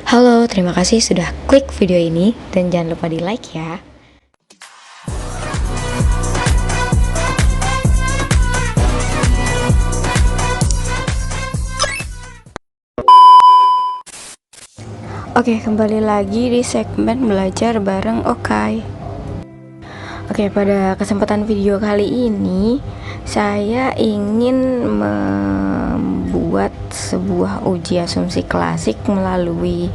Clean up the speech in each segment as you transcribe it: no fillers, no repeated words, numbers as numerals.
Halo, terima kasih sudah klik video ini dan jangan lupa di like ya. Oke, kembali lagi di segmen belajar bareng Okai. Oke, pada kesempatan video kali ini saya ingin membuat sebuah uji asumsi klasik melalui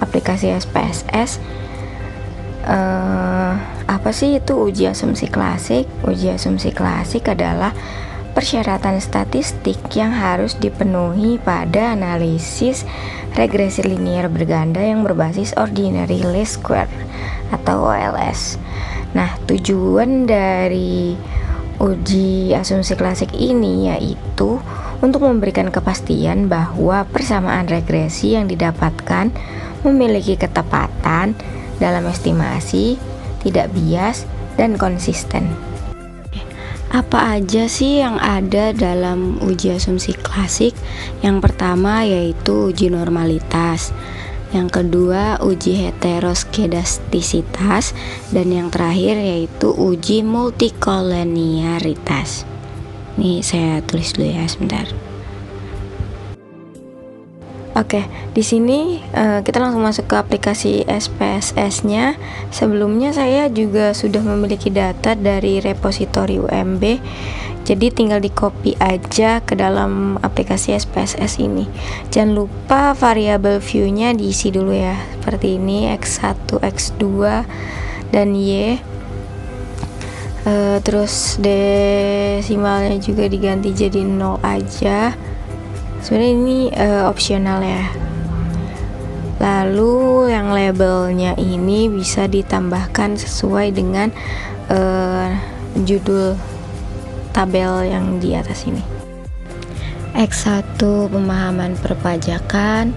aplikasi SPSS. Apa sih itu uji asumsi klasik? Uji asumsi klasik adalah persyaratan statistik yang harus dipenuhi pada analisis regresi linear berganda yang berbasis ordinary least square atau OLS. Nah, tujuan dari uji asumsi klasik ini yaitu untuk memberikan kepastian bahwa persamaan regresi yang didapatkan memiliki ketepatan dalam estimasi, tidak bias, dan konsisten. Apa aja sih yang ada dalam uji asumsi klasik? Yang pertama yaitu uji normalitas, yang kedua uji heteroskedastisitas, dan yang terakhir yaitu uji multikoleniaritas. Nih saya tulis dulu ya sebentar. Oke, di sini kita langsung masuk ke aplikasi SPSS-nya. Sebelumnya saya juga sudah memiliki data dari repositori UMB, jadi tinggal di copy aja ke dalam aplikasi SPSS ini. Jangan lupa variabel view-nya diisi dulu ya, seperti ini X1, X2, dan Y. Terus desimalnya juga diganti jadi 0 aja. Sebenarnya ini opsional ya. Lalu yang labelnya ini bisa ditambahkan sesuai dengan judul tabel yang di atas ini. X1 pemahaman perpajakan,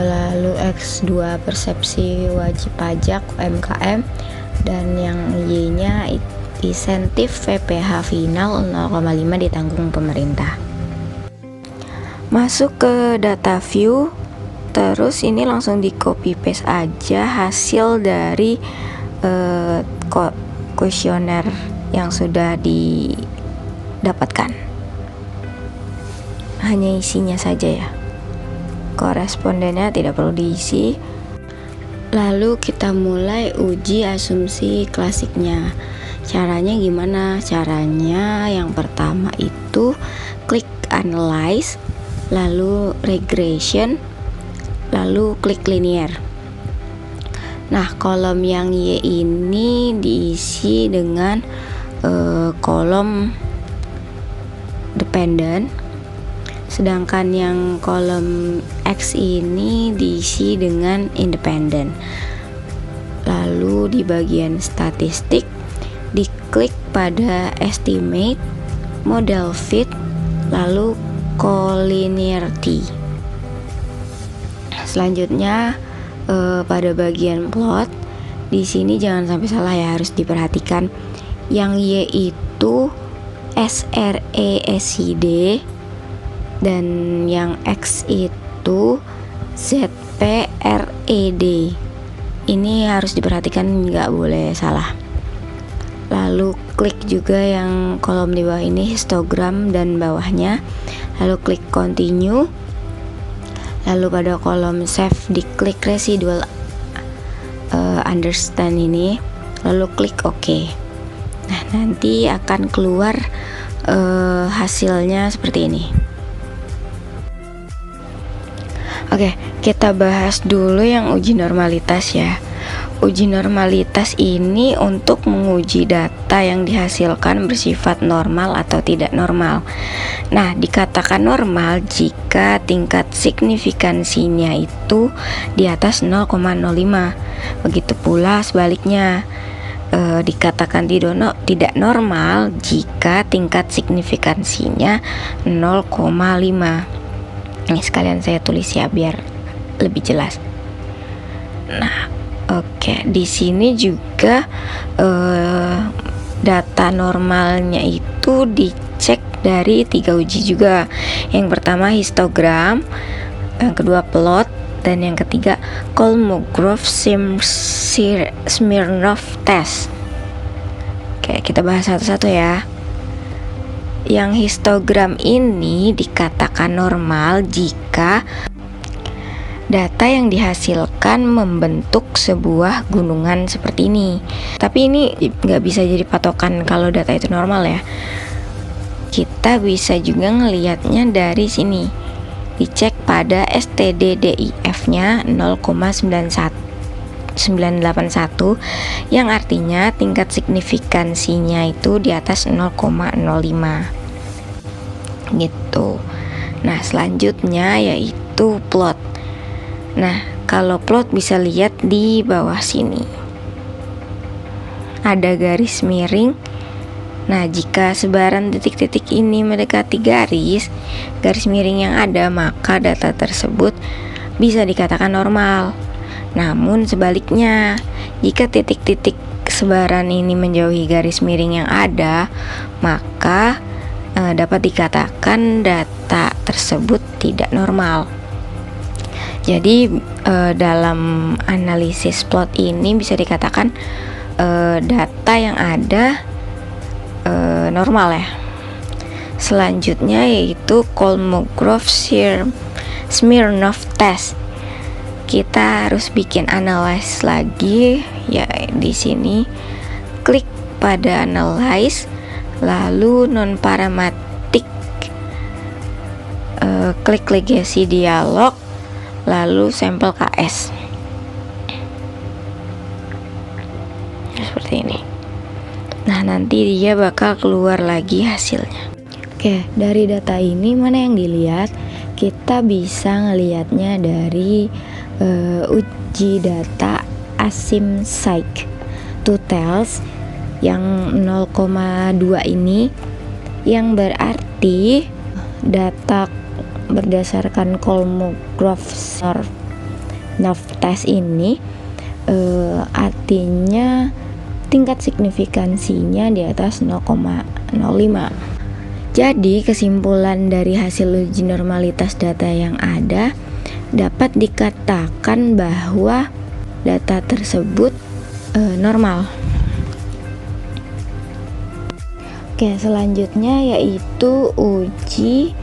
lalu X2 persepsi wajib pajak UMKM, dan yang Y-nya insentif VPH final 0,5 ditanggung pemerintah. Masuk ke data view, terus ini langsung di copy paste aja hasil dari kuesioner yang sudah didapatkan. Hanya isinya saja ya, korespondennya tidak perlu diisi. Lalu kita mulai uji asumsi klasiknya. Caranya gimana? Caranya yang pertama itu klik analyze, lalu regression, lalu klik linear. Nah, kolom yang Y ini diisi dengan kolom dependent, sedangkan yang kolom X ini diisi dengan independent. Lalu di bagian statistik diklik pada estimate, model fit, lalu collinearity. Selanjutnya pada bagian plot, di sini jangan sampai salah ya, harus diperhatikan. Yang Y itu SRESID dan yang X itu ZPRED. Ini harus diperhatikan, nggak boleh salah. Lalu klik juga yang kolom di bawah ini, histogram dan bawahnya. Lalu klik continue. Lalu pada kolom save diklik residual understand ini. Lalu klik OK. Nah, nanti akan keluar hasilnya seperti ini. Oke, kita bahas dulu yang uji normalitas ya. Uji normalitas ini untuk menguji data yang dihasilkan bersifat normal atau tidak normal. Nah, dikatakan normal jika tingkat signifikansinya itu di atas 0,05. Begitu pula sebaliknya, dikatakan tidak normal jika tingkat signifikansinya 0,5. Ini sekalian saya tulis ya biar lebih jelas. Nah, oke, di sini juga data normalnya itu dicek dari 3 uji juga. Yang pertama histogram, yang kedua plot, Dan yang ketiga, Kolmogorov-Smirnov test. Oke, kita bahas satu-satu ya. Yang histogram ini dikatakan normal jika data yang dihasilkan membentuk sebuah gunungan seperti ini. Tapi ini nggak bisa jadi patokan kalau data itu normal ya. Kita bisa juga ngelihatnya dari sini. Dicek pada STDDIF-nya 0,981 yang artinya tingkat signifikansinya itu di atas 0,05 gitu. Nah, selanjutnya yaitu plot. Nah, kalau plot bisa lihat di bawah sini. Ada garis miring. Nah, jika sebaran titik-titik ini mendekati garis miring yang ada, maka data tersebut bisa dikatakan normal. Namun sebaliknya, jika titik-titik sebaran ini menjauhi garis miring yang ada, maka dapat dikatakan data tersebut tidak normal. Jadi dalam analisis plot ini bisa dikatakan data yang ada normal ya. Selanjutnya yaitu Kolmogorov-Smirnov test. Kita harus bikin analyze lagi ya. Di sini klik pada analyze, lalu non parametric, klik legacy dialog, lalu sampel KS seperti ini. Nah, nanti dia bakal keluar lagi hasilnya. Oke, dari data ini mana yang dilihat? Kita bisa ngelihatnya dari uji data asymptotic totals yang 0,2 ini, yang berarti data berdasarkan Kolmogorov-Smirnov test ini artinya tingkat signifikansinya di atas 0,05. Jadi kesimpulan dari hasil uji normalitas data yang ada dapat dikatakan bahwa data tersebut normal. Oke, selanjutnya yaitu uji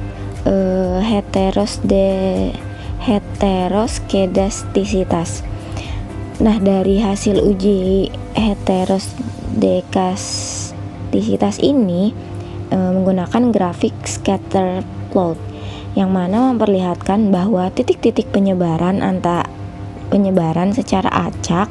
heteroskedastisitas. Nah, dari hasil uji heteroskedastisitas ini menggunakan grafik scatter plot yang mana memperlihatkan bahwa titik-titik penyebaran secara acak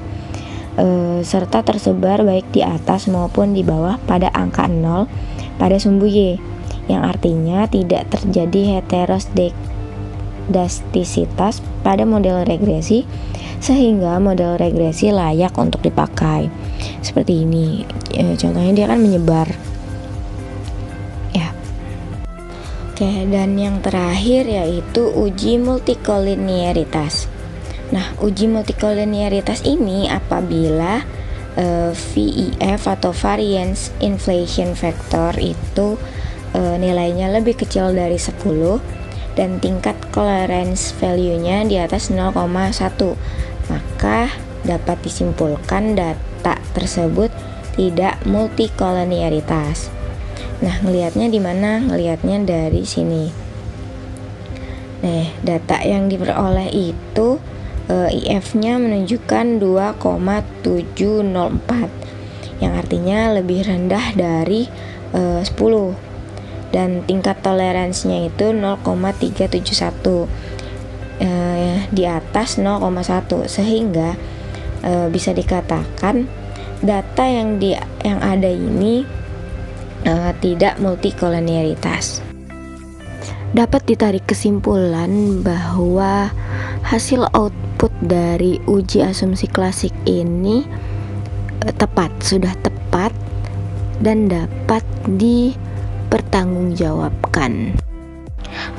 serta tersebar baik di atas maupun di bawah pada angka 0 pada sumbu Y, yang artinya tidak terjadi heteroskedastisitas pada model regresi, sehingga model regresi layak untuk dipakai. Seperti ini, contohnya dia kan menyebar ya. Oke, dan yang terakhir yaitu uji multikolinearitas. Nah, uji multikolinearitas ini apabila VIF atau variance inflation factor itu nilainya lebih kecil dari 10 dan tingkat clearance value-nya di atas 0,1, maka dapat disimpulkan data tersebut tidak multikolinearitas. Nah, ngelihatnya di mana? Ngelihatnya dari sini. Nah, data yang diperoleh itu IF-nya menunjukkan 2,704, yang artinya lebih rendah dari 10, dan tingkat toleransinya itu 0,371, di atas 0,1, sehingga bisa dikatakan data yang ada ini tidak multikolinearitas. Dapat ditarik kesimpulan bahwa hasil output dari uji asumsi klasik ini sudah tepat dan dapat dipertanggungjawabkan.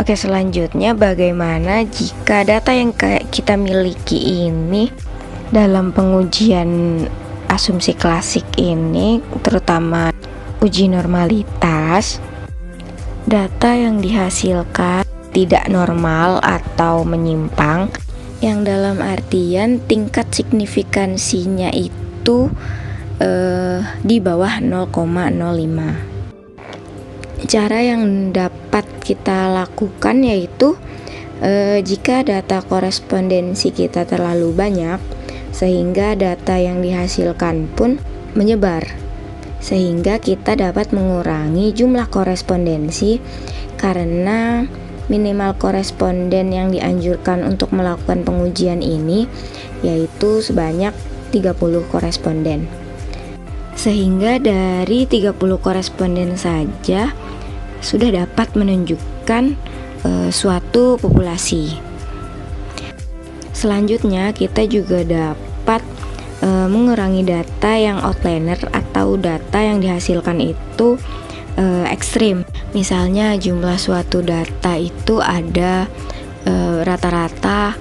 Oke, selanjutnya bagaimana jika data yang kita miliki ini dalam pengujian asumsi klasik ini, terutama uji normalitas, data yang dihasilkan tidak normal atau menyimpang, yang dalam artian tingkat signifikansinya itu di bawah 0,05. Cara yang dapat kita lakukan yaitu jika data korespondensi kita terlalu banyak, sehingga data yang dihasilkan pun menyebar, sehingga kita dapat mengurangi jumlah korespondensi karena minimal koresponden yang dianjurkan untuk melakukan pengujian ini yaitu sebanyak 30 koresponden. Sehingga dari 30 koresponden saja sudah dapat menunjukkan suatu populasi. Selanjutnya kita juga dapat mengurangi data yang outliner atau data yang dihasilkan itu ekstrim. Misalnya jumlah suatu data itu ada rata-rata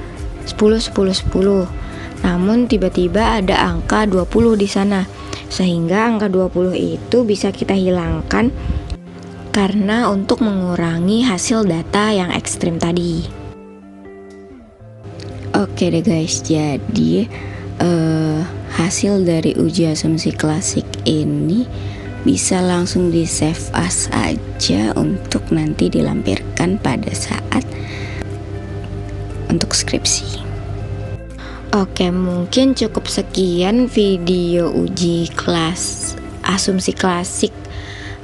10 10 10. Namun tiba-tiba ada angka 20 di sana. Sehingga angka 20 itu bisa kita hilangkan karena untuk mengurangi hasil data yang ekstrim tadi. Oke deh guys, jadi hasil dari uji asumsi klasik ini bisa langsung di save as aja untuk nanti dilampirkan pada saat untuk skripsi. Oke, mungkin cukup sekian video uji kelas asumsi klasik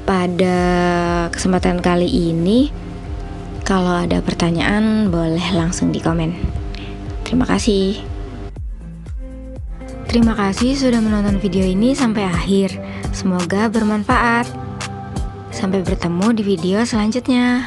pada kesempatan kali ini. Kalau ada pertanyaan boleh langsung di komen. Terima kasih. Terima kasih sudah menonton video ini sampai akhir. Semoga bermanfaat. Sampai bertemu di video selanjutnya.